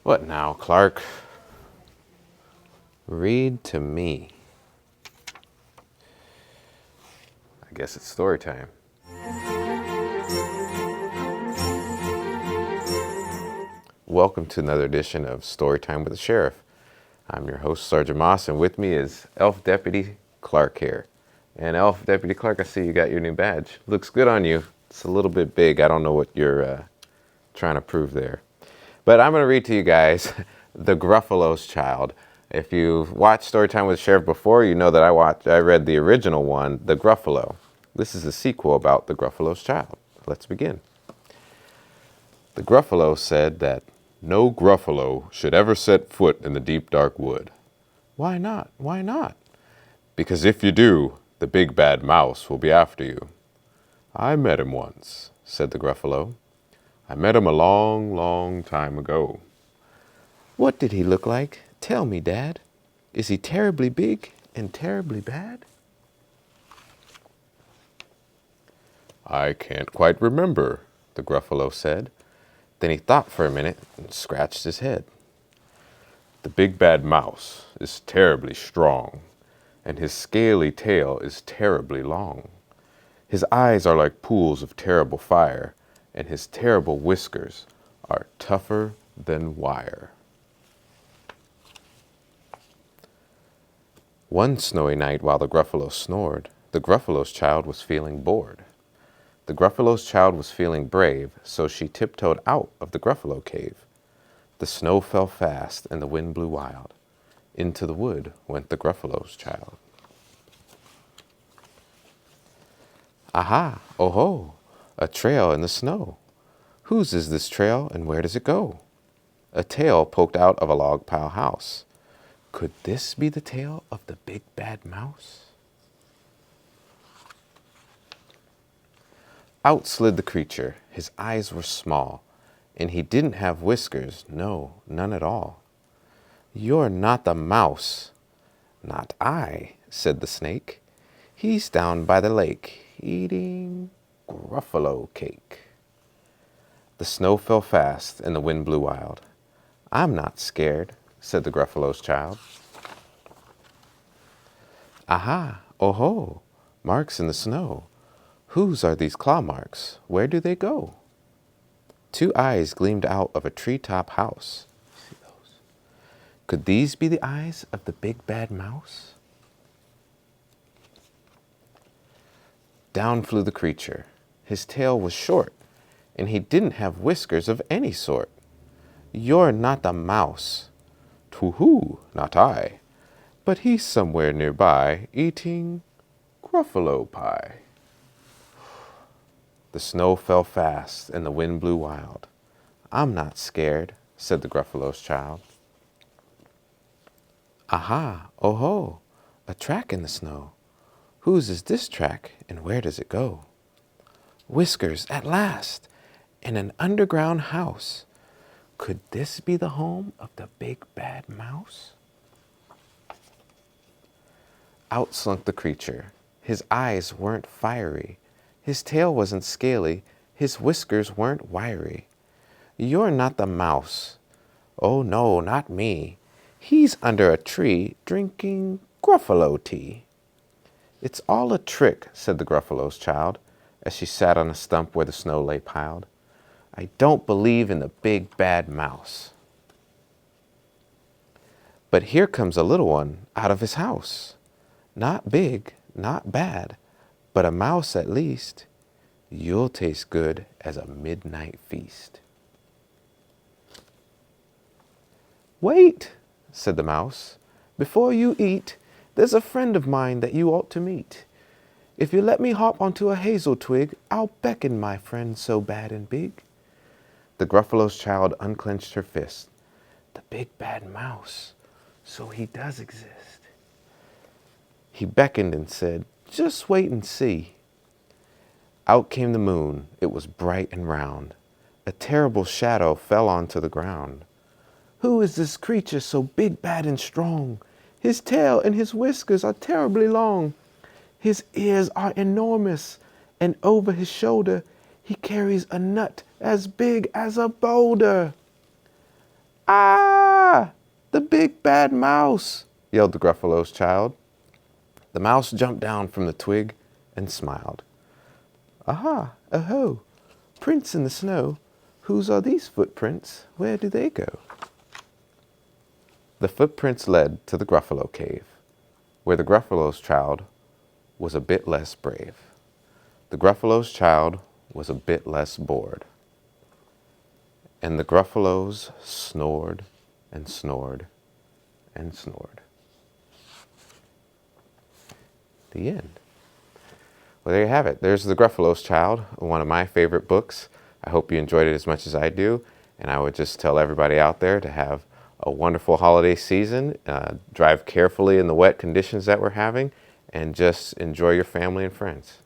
What now, Clark? Read to me. I guess it's story time. Welcome to another edition of Storytime with the Sheriff. I'm your host, Sergeant Moss, and with me is Elf Deputy Clark here. And Elf Deputy Clark, I see you got your new badge. Looks good on you. It's a little bit big. I don't know what you're trying to prove there. But I'm going to read to you guys The Gruffalo's Child. If you've watched Storytime with the Sheriff before, you know that I read the original one, The Gruffalo. This is a sequel about the Gruffalo's Child. Let's begin. The Gruffalo said that no Gruffalo should ever set foot in the deep dark wood. Why not? Why not? Because if you do, the big bad mouse will be after you. I met him once, said the Gruffalo. I met him a long, long time ago. What did he look like? Tell me, Dad. Is he terribly big and terribly bad? I can't quite remember, the Gruffalo said. Then he thought for a minute and scratched his head. The big bad mouse is terribly strong, and his scaly tail is terribly long. His eyes are like pools of terrible fire, and his terrible whiskers are tougher than wire. One snowy night while the Gruffalo snored, the Gruffalo's child was feeling bored. The Gruffalo's child was feeling brave, so she tiptoed out of the Gruffalo cave. The snow fell fast and the wind blew wild. Into the wood went the Gruffalo's child. Aha, oh ho, a trail in the snow. Whose is this trail and where does it go? A tail poked out of a log pile house. Could this be the tail of the big bad mouse? Out slid the creature. His eyes were small, and he didn't have whiskers, no, none at all. You're not the mouse. Not I, said the snake. He's down by the lake, eating Gruffalo cake. The snow fell fast, and the wind blew wild. I'm not scared, said the Gruffalo's child. Aha, oh ho, marks in the snow. Whose are these claw marks? Where do they go? Two eyes gleamed out of a treetop house. See those? Could these be the eyes of the big bad mouse? Down flew the creature. His tail was short, and he didn't have whiskers of any sort. You're not the mouse. Too-hoo, not I. But he's somewhere nearby, eating Gruffalo pie. The snow fell fast, and the wind blew wild. I'm not scared, said the Gruffalo's child. Aha, oh ho, a track in the snow. Whose is this track, and where does it go? Whiskers, at last, in an underground house. Could this be the home of the big bad mouse? Out slunk the creature. His eyes weren't fiery. His tail wasn't scaly. His whiskers weren't wiry. You're not the mouse. Oh no, not me. He's under a tree drinking Gruffalo tea. It's all a trick, said the Gruffalo's child, as she sat on a stump where the snow lay piled. I don't believe in the big bad mouse. But here comes a little one out of his house. Not big, not bad, but a mouse at least. You'll taste good as a midnight feast. Wait, said the mouse. Before you eat, there's a friend of mine that you ought to meet. If you let me hop onto a hazel twig, I'll beckon my friend so bad and big. The Gruffalo's child unclenched her fist. The big bad mouse, so he does exist. He beckoned and said, just wait and see. Out came the moon. It was bright and round. A terrible shadow fell onto the ground. Who is this creature so big, bad, and strong? His tail and his whiskers are terribly long. His ears are enormous, and over his shoulder he carries a nut as big as a boulder. Ah! big bad mouse!" yelled the Gruffalo's child. The mouse jumped down from the twig and smiled. "Aha, oh-ho, prints in the snow. Whose are these footprints? Where do they go?" The footprints led to the Gruffalo cave, where the Gruffalo's child was a bit less brave. The Gruffalo's child was a bit less bored. And the Gruffalos snored and snored and snored. The end. Well, there you have it. There's the Gruffalo's Child, one of my favorite books. I hope you enjoyed it as much as I do. And I would just tell everybody out there to have a wonderful holiday season. Drive carefully in the wet conditions that we're having, and just enjoy your family and friends.